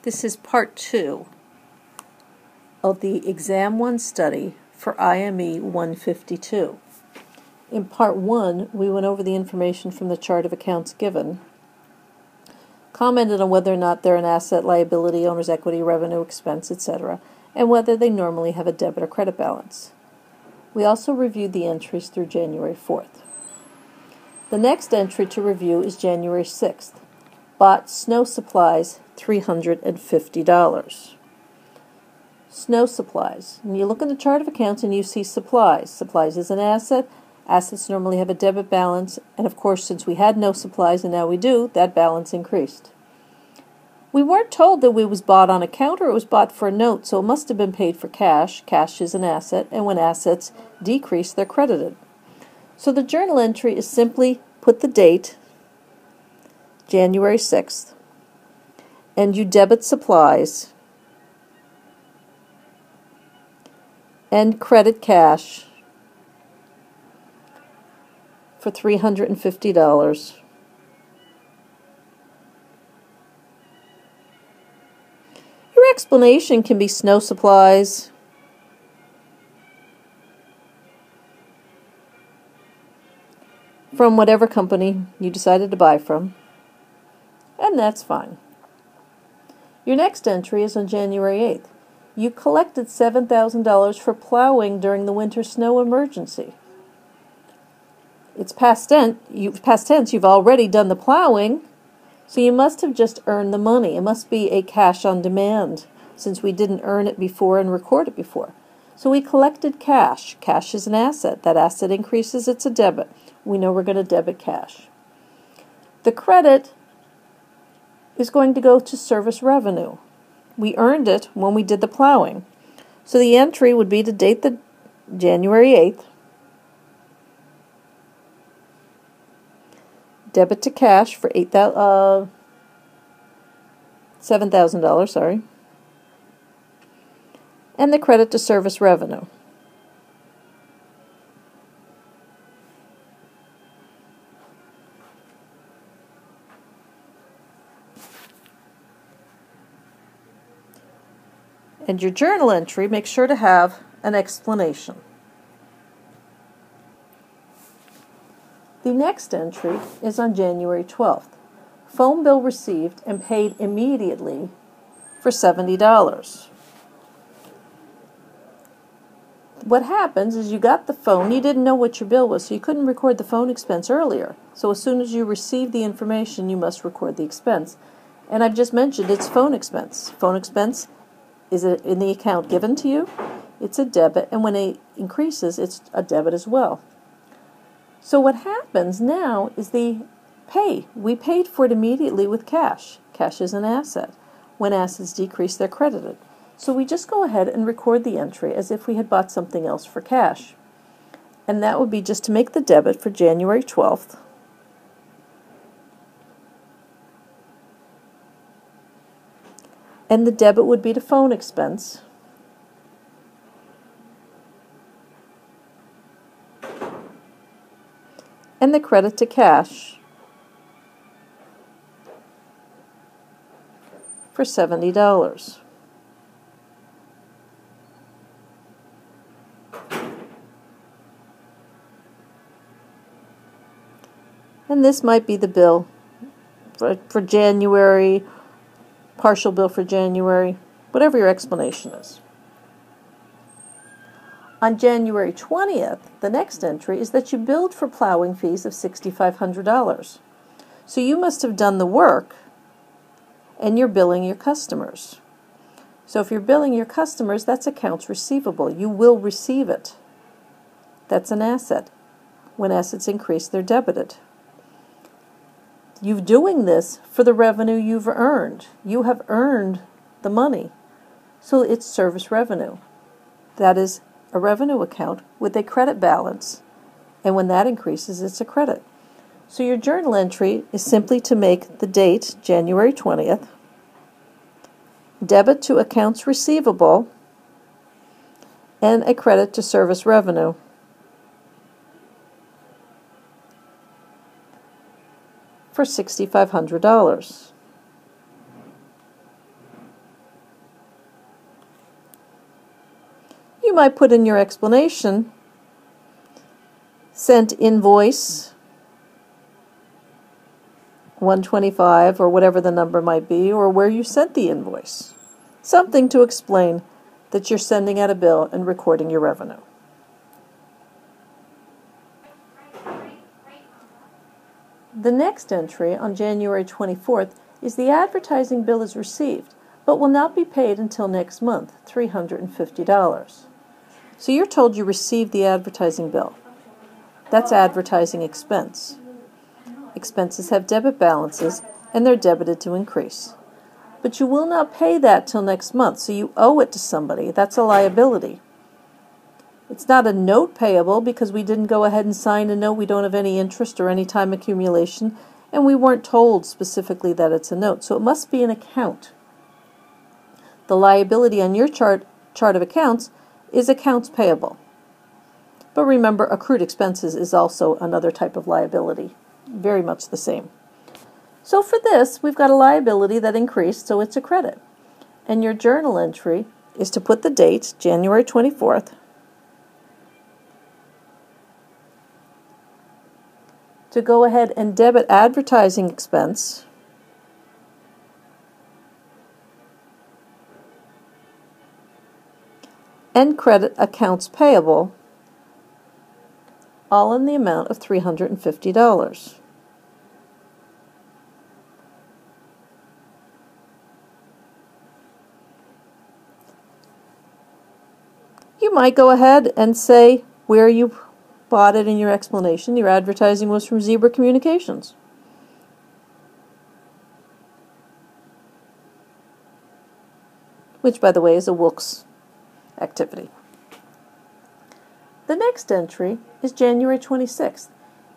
This is part 2 of the Exam 1 study for IME 152. In part 1, we went over the information from the chart of accounts given, commented on whether or not they're an asset, liability, owner's equity, revenue, expense, etc., and whether they normally have a debit or credit balance. We also reviewed the entries through January 4th. The next entry to review is January 6th. Bought snow supplies, $350. Snow supplies. And you look in the chart of accounts and you see supplies. Supplies is an asset. Assets normally have a debit balance. And of course, since we had no supplies and now we do, that balance increased. We weren't told that it was bought on account or it was bought for a note, so it must have been paid for cash. Cash is an asset, and when assets decrease, they're credited. So the journal entry is simply put the date, January 6th, and you debit supplies and credit cash for $350. Your explanation can be snow supplies, from whatever company you decided to buy from, and that's fine. Your next entry is on January 8th. You collected $7,000 for plowing during the winter snow emergency. It's past tense. You've already done the plowing, so you must have just earned the money. It must be a cash on demand, since we didn't earn it before and record it before. So we collected cash. Cash is an asset. That asset increases, it's a debit. We know we're going to debit cash. The credit is going to go to service revenue. We earned it when we did the plowing. So the entry would be to date the January 8th. Debit to cash for $7,000, sorry. And the credit to service revenue. And your journal entry, make sure to have an explanation. The next entry is on January 12th. Phone bill received and paid immediately for $70. What happens is you got the phone, you didn't know what your bill was, so you couldn't record the phone expense earlier. So as soon as you receive the information, you must record the expense. And I've just mentioned it's phone expense. Phone expense is it in the account given to you? It's a debit, and when it increases, it's a debit as well. So what happens now is the pay. We paid for it immediately with cash. Cash is an asset. When assets decrease, they're credited. So we just go ahead and record the entry as if we had bought something else for cash. And that would be just to make the debit for January 12th. And the debit would be to phone expense. And the credit to cash for $70. And this might be the bill for January, partial bill for January, whatever your explanation is. On January 20th, the next entry is that you billed for plowing fees of $6,500. So you must have done the work, and you're billing your customers. So if you're billing your customers, that's accounts receivable. You will receive it. That's an asset. When assets increase, they're debited. You're doing this for the revenue you've earned. You have earned the money. So it's service revenue. That is a revenue account with a credit balance. And when that increases, it's a credit. So your journal entry is simply to make the date, January 20th, debit to accounts receivable, and a credit to service revenue. For $6,500. You might put in your explanation, sent invoice 125 or whatever the number might be, or where you sent the invoice. Something to explain that you're sending out a bill and recording your revenue. The next entry on January 24th is the advertising bill is received, but will not be paid until next month, $350. So you're told you received the advertising bill. That's advertising expense. Expenses have debit balances, and they're debited to increase. But you will not pay that till next month, so you owe it to somebody. That's a liability. It's not a note payable because we didn't go ahead and sign a note. We don't have any interest or any time accumulation, and we weren't told specifically that it's a note. So it must be an account. The liability on your chart of accounts is accounts payable. But remember, accrued expenses is also another type of liability, very much the same. So for this, we've got a liability that increased, so it's a credit. And your journal entry is to put the date, January 24th, to go ahead and debit advertising expense, and credit accounts payable, all in the amount of $350. You might go ahead and say where you bought it in your explanation. Your advertising was from Zebra Communications. Which, by the way, is a Wilkes activity. The next entry is January 26th.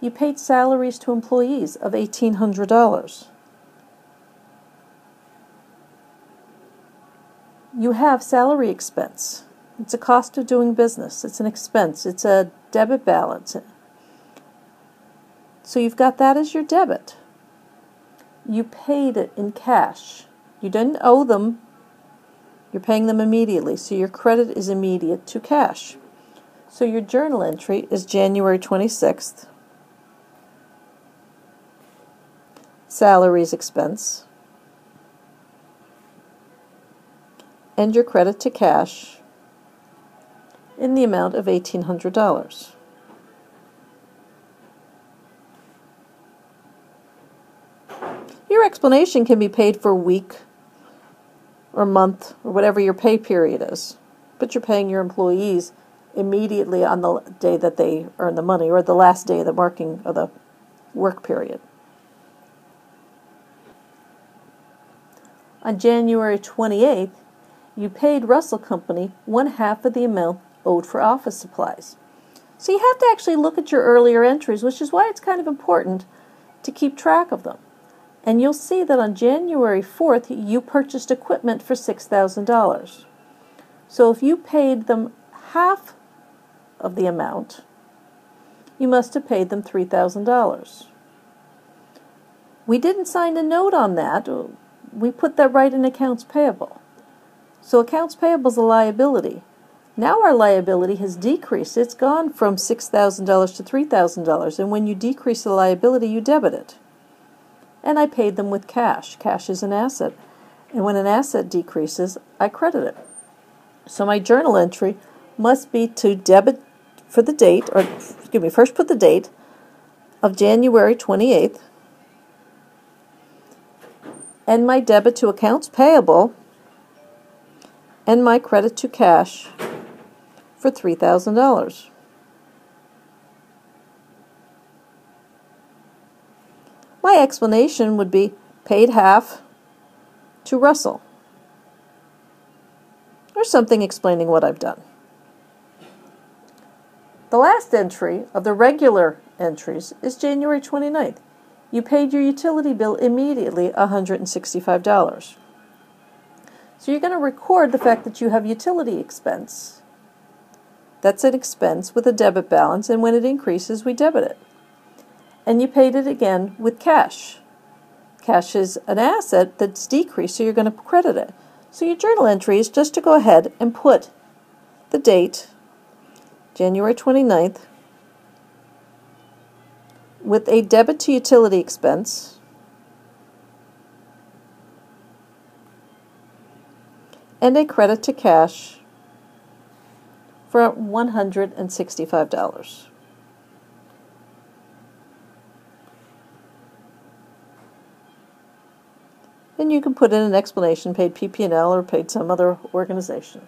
You paid salaries to employees of $1,800. You have salary expense. It's a cost of doing business. It's an expense. It's a debit balance. So you've got that as your debit. You paid it in cash. You didn't owe them. You're paying them immediately, so your credit is immediate to cash. So your journal entry is January 26th. Salaries expense. And your credit to cash in the amount of $1,800. Your explanation can be paid for a week or month or whatever your pay period is, but you're paying your employees immediately on the day that they earn the money or the last day of the work period. On January 28th, you paid Russell Company 1/2 of the amount owed for office supplies. So you have to actually look at your earlier entries, which is why it's kind of important to keep track of them. And you'll see that on January 4th, you purchased equipment for $6,000. So if you paid them half of the amount, you must have paid them $3,000. We didn't sign a note on that. We put that right in accounts payable. So accounts payable is a liability. Now our liability has decreased. It's gone from $6,000 to $3,000. And when you decrease the liability, you debit it. And I paid them with cash. Cash is an asset. And when an asset decreases, I credit it. So my journal entry must be to debit for the date, or excuse me, first put the date of January 28th, and my debit to accounts payable, and my credit to cash for $3,000. My explanation would be paid half to Russell, or something explaining what I've done. The last entry of the regular entries is January 29th. You paid your utility bill immediately, $165. So you're going to record the fact that you have utility expense. That's an expense with a debit balance, and when it increases, we debit it. And you paid it again with cash. Cash is an asset that's decreased, so you're going to credit it. So your journal entry is just to go ahead and put the date, January 29th, with a debit to utility expense and a credit to cash for $165. Then you can put in an explanation, paid PP&L or paid some other organization.